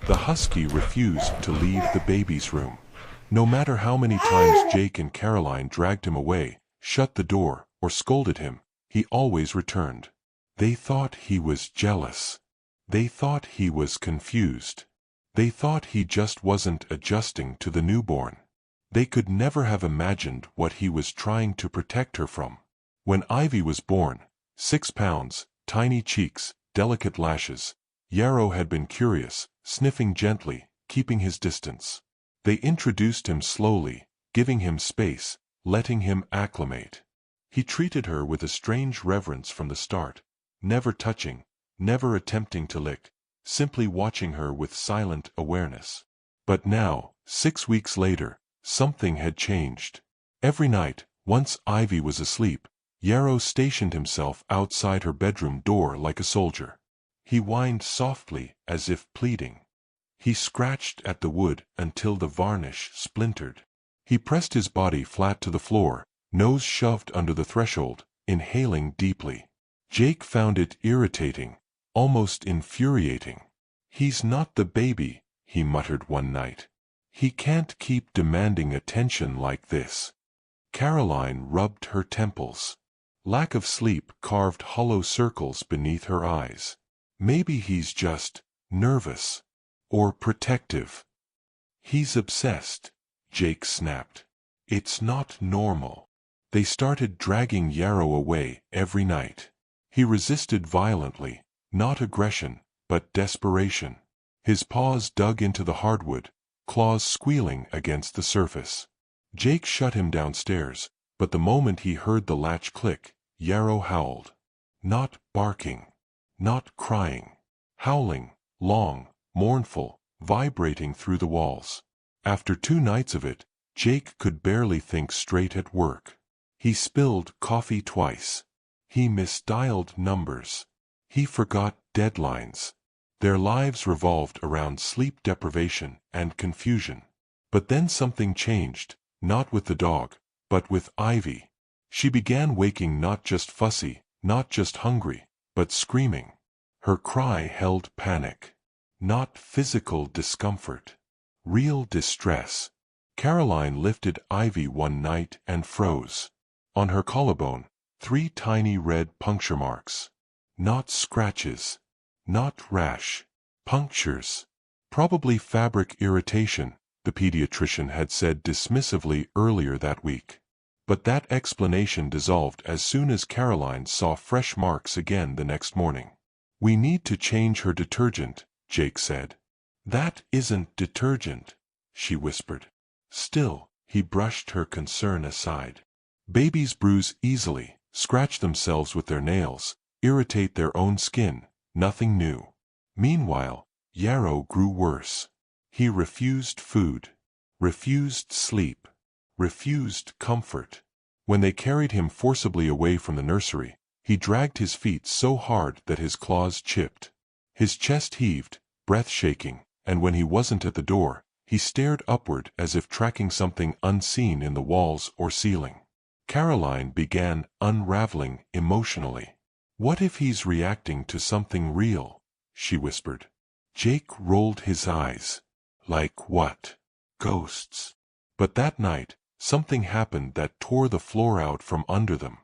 The husky refused to leave the baby's room. No matter how many times Jake and Caroline dragged him away, shut the door, or scolded him, he always returned. They thought he was jealous. They thought he was confused. They thought he just wasn't adjusting to the newborn. They could never have imagined what he was trying to protect her from. When Ivy was born, 6 pounds, tiny cheeks, delicate lashes, Yarrow had been curious, sniffing gently, keeping his distance. They introduced him slowly, giving him space, letting him acclimate. He treated her with a strange reverence from the start, never touching, never attempting to lick, simply watching her with silent awareness. But now, 6 weeks later, something had changed. Every night, once Ivy was asleep, Yarrow stationed himself outside her bedroom door like a soldier. He whined softly, as if pleading. He scratched at the wood until the varnish splintered. He pressed his body flat to the floor, nose shoved under the threshold, inhaling deeply. Jake found it irritating, almost infuriating. "He's not the baby," he muttered one night. "He can't keep demanding attention like this." Caroline rubbed her temples. Lack of sleep carved hollow circles beneath her eyes. "Maybe he's just nervous. Or protective." "He's obsessed," Jake snapped. "It's not normal." They started dragging Yarrow away every night. He resisted violently, not aggression, but desperation. His paws dug into the hardwood, claws squealing against the surface. Jake shut him downstairs, but the moment he heard the latch click, Yarrow howled. Not barking. Not crying. Howling, long, mournful, vibrating through the walls. After 2 nights of it, Jake could barely think straight at work. He spilled coffee twice. He misdialed numbers. He forgot deadlines. Their lives revolved around sleep deprivation and confusion. But then something changed, not with the dog, but with Ivy. She began waking not just fussy, not just hungry, but screaming. Her cry held panic. Not physical discomfort. Real distress. Caroline lifted Ivy one night and froze. On her collarbone, 3 tiny red puncture marks. Not scratches. Not rash. Punctures. Probably fabric irritation, the pediatrician had said dismissively earlier that week. But that explanation dissolved as soon as Caroline saw fresh marks again the next morning. "We need to change her detergent," Jake said. "That isn't detergent," she whispered. Still, he brushed her concern aside. Babies bruise easily, scratch themselves with their nails, irritate their own skin, nothing new. Meanwhile, Yarrow grew worse. He refused food, refused sleep, refused comfort. When they carried him forcibly away from the nursery, he dragged his feet so hard that his claws chipped. His chest heaved, breath shaking, and when he wasn't at the door, he stared upward as if tracking something unseen in the walls or ceiling. Caroline began unraveling emotionally. "What if he's reacting to something real?" she whispered. Jake rolled his eyes. "Like what?" "Ghosts." But that night, something happened that tore the floor out from under them.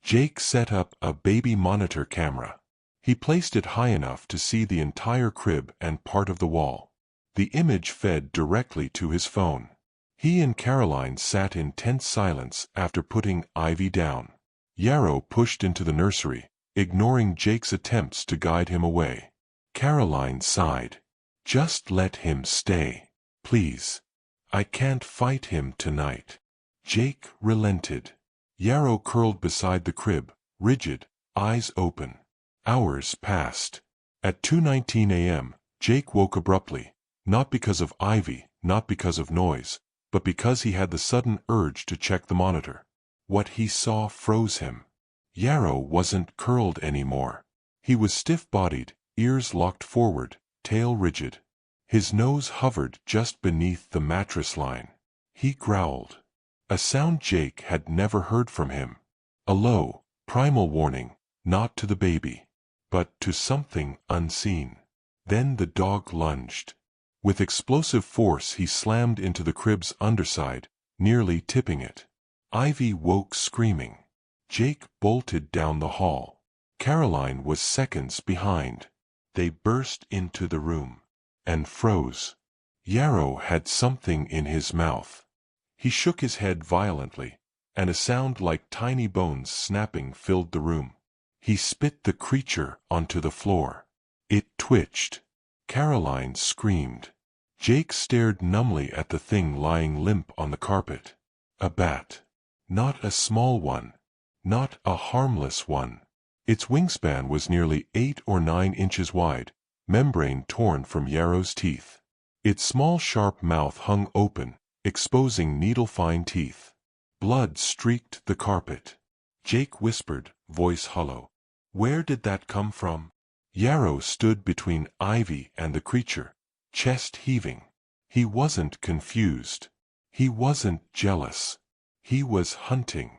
Jake set up a baby monitor camera. He placed it high enough to see the entire crib and part of the wall. The image fed directly to his phone. He and Caroline sat in tense silence after putting Ivy down. Yarrow pushed into the nursery, ignoring Jake's attempts to guide him away. Caroline sighed. "Just let him stay, please. I can't fight him tonight." Jake relented. Yarrow curled beside the crib, rigid, eyes open. Hours passed. At 2:19 a.m., Jake woke abruptly, not because of Ivy, not because of noise, but because he had the sudden urge to check the monitor. What he saw froze him. Yarrow wasn't curled anymore. He was stiff-bodied, ears locked forward, tail rigid. His nose hovered just beneath the mattress line. He growled. A sound Jake had never heard from him. A low, primal warning, not to the baby, but to something unseen. Then the dog lunged. With explosive force he slammed into the crib's underside, nearly tipping it. Ivy woke screaming. Jake bolted down the hall. Caroline was seconds behind. They burst into the room and froze. Yarrow had something in his mouth. He shook his head violently, and a sound like tiny bones snapping filled the room. He spit the creature onto the floor. It twitched. Caroline screamed. Jake stared numbly at the thing lying limp on the carpet. A bat. Not a small one. Not a harmless one. Its wingspan was nearly 8 or 9 inches wide, membrane torn from Yarrow's teeth. Its small sharp mouth hung open, exposing needle-fine teeth. Blood streaked the carpet. Jake whispered, voice hollow, "Where did that come from?" Yarrow stood between Ivy and the creature, chest heaving. He wasn't confused. He wasn't jealous. He was hunting.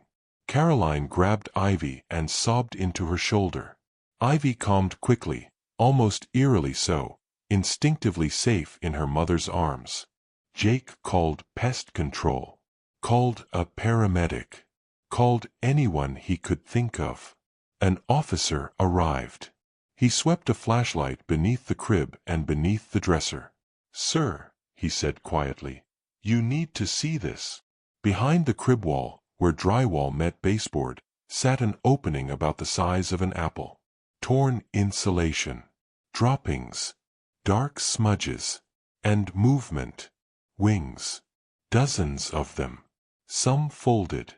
Caroline grabbed Ivy and sobbed into her shoulder. Ivy calmed quickly, almost eerily so, instinctively safe in her mother's arms. Jake called pest control, called a paramedic, called anyone he could think of. An officer arrived. He swept a flashlight beneath the crib and beneath the dresser. "Sir," he said quietly, "you need to see this." Behind the crib wall, where drywall met baseboard, sat an opening about the size of an apple. Torn insulation. Droppings. Dark smudges. And movement. Wings. Dozens of them. Some folded.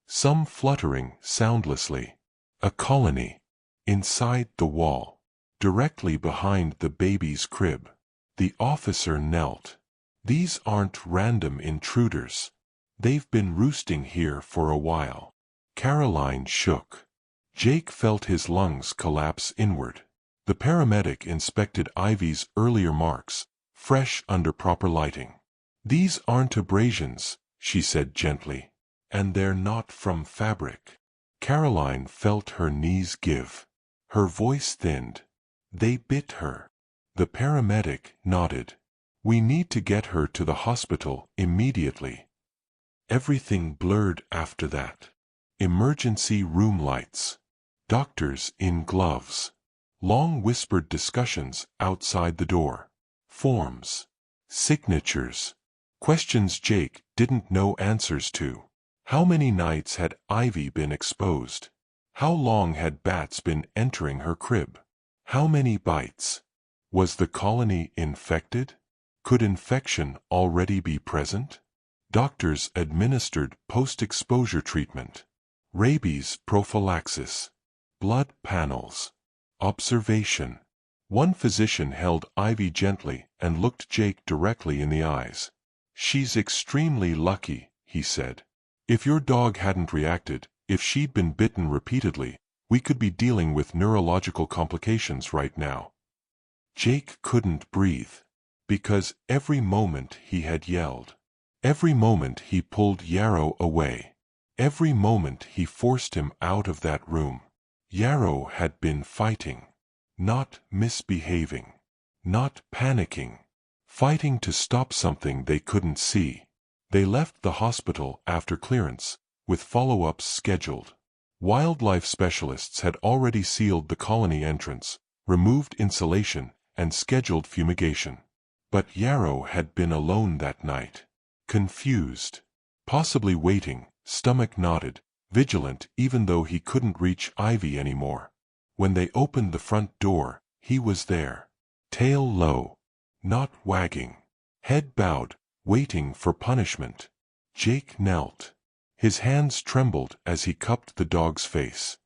Some fluttering soundlessly. A colony. Inside the wall. Directly behind the baby's crib. The officer knelt. "These aren't random intruders. They've been roosting here for a while." Caroline shook. Jake felt his lungs collapse inward. The paramedic inspected Ivy's earlier marks, fresh under proper lighting. "These aren't abrasions," she said gently. "And they're not from fabric." Caroline felt her knees give. Her voice thinned. "They bit her." The paramedic nodded. "We need to get her to the hospital immediately." Everything blurred after that. Emergency room lights. Doctors in gloves. Long whispered discussions outside the door. Forms. Signatures. Questions Jake didn't know answers to. How many nights had Ivy been exposed? How long had bats been entering her crib? How many bites? Was the colony infected? Could infection already be present? Doctors administered post-exposure treatment. Rabies prophylaxis. Blood panels. Observation. One physician held Ivy gently and looked Jake directly in the eyes. "She's extremely lucky," he said. "If your dog hadn't reacted, if she'd been bitten repeatedly, we could be dealing with neurological complications right now." Jake couldn't breathe. Because every moment he had yelled. Every moment he pulled Yarrow away. Every moment he forced him out of that room. Yarrow had been fighting. Not misbehaving. Not panicking. Fighting to stop something they couldn't see. They left the hospital after clearance, with follow-ups scheduled. Wildlife specialists had already sealed the colony entrance, removed insulation, and scheduled fumigation. But Yarrow had been alone that night. Confused. Possibly waiting, stomach knotted, vigilant even though he couldn't reach Ivy anymore. When they opened the front door, he was there. Tail low. Not wagging. Head bowed, waiting for punishment. Jake knelt. His hands trembled as he cupped the dog's face.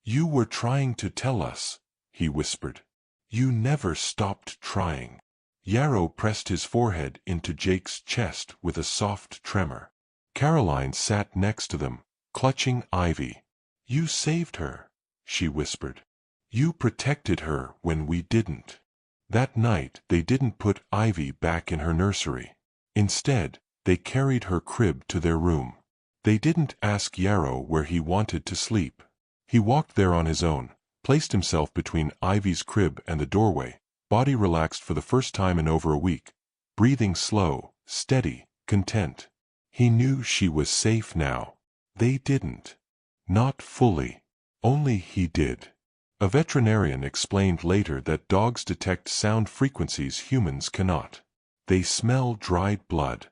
"You were trying to tell us," he whispered. "You never stopped trying." Yarrow pressed his forehead into Jake's chest with a soft tremor. Caroline sat next to them, clutching Ivy. "You saved her," she whispered. "You protected her when we didn't." That night they didn't put Ivy back in her nursery. Instead, they carried her crib to their room. They didn't ask Yarrow where he wanted to sleep. He walked there on his own, placed himself between Ivy's crib and the doorway, body relaxed for the first time in over a week, breathing slow, steady, content. He knew she was safe now. They didn't. Not fully. Only he did. A veterinarian explained later that dogs detect sound frequencies humans cannot. They smell dried blood.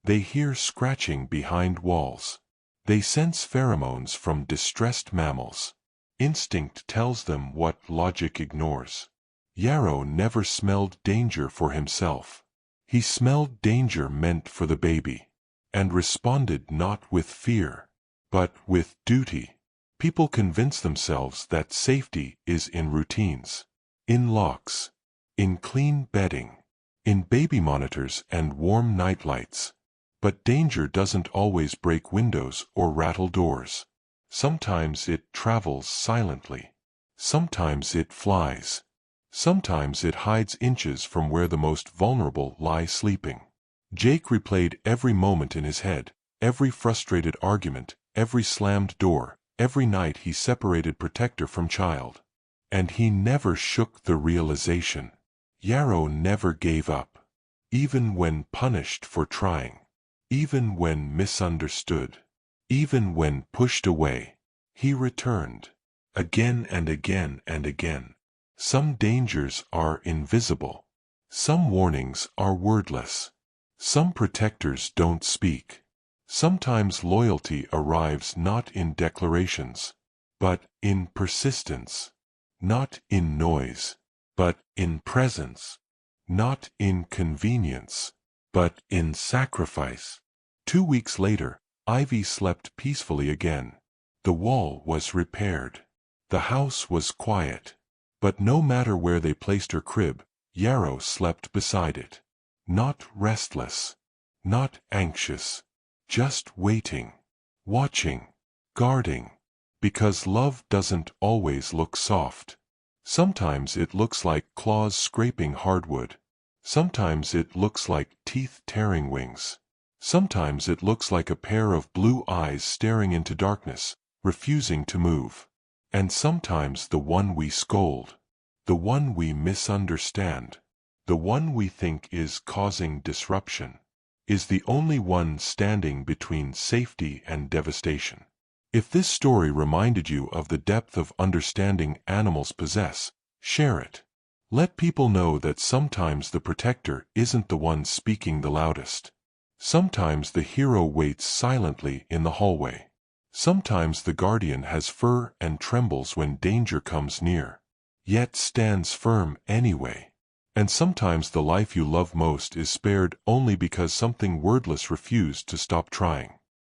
They hear scratching behind walls. They sense pheromones from distressed mammals. Instinct tells them what logic ignores. Yarrow never smelled danger for himself. He smelled danger meant for the baby, and responded not with fear, but with duty. People convince themselves that safety is in routines, in locks, in clean bedding, in baby monitors and warm nightlights. But danger doesn't always break windows or rattle doors. Sometimes it travels silently. Sometimes it flies. Sometimes it hides inches from where the most vulnerable lie sleeping. Jake replayed every moment in his head, every frustrated argument, every slammed door, every night he separated protector from child. And he never shook the realization. Yarrow never gave up. Even when punished for trying. Even when misunderstood. Even when pushed away. He returned. Again and again and again. Some dangers are invisible. Some warnings are wordless. Some protectors don't speak. Sometimes loyalty arrives not in declarations, but in persistence. Not in noise, but in presence. Not in convenience, but in sacrifice. 2 weeks later, Ivy slept peacefully again. The wall was repaired. The house was quiet. But no matter where they placed her crib, Yarrow slept beside it. Not restless. Not anxious. Just waiting. Watching. Guarding. Because love doesn't always look soft. Sometimes it looks like claws scraping hardwood. Sometimes it looks like teeth tearing wings. Sometimes it looks like a pair of blue eyes staring into darkness, refusing to move. And sometimes the one we scold, the one we misunderstand, the one we think is causing disruption, is the only one standing between safety and devastation. If this story reminded you of the depth of understanding animals possess, share it. Let people know that sometimes the protector isn't the one speaking the loudest. Sometimes the hero waits silently in the hallway. Sometimes the guardian has fur and trembles when danger comes near, yet stands firm anyway. And sometimes the life you love most is spared only because something wordless refused to stop trying.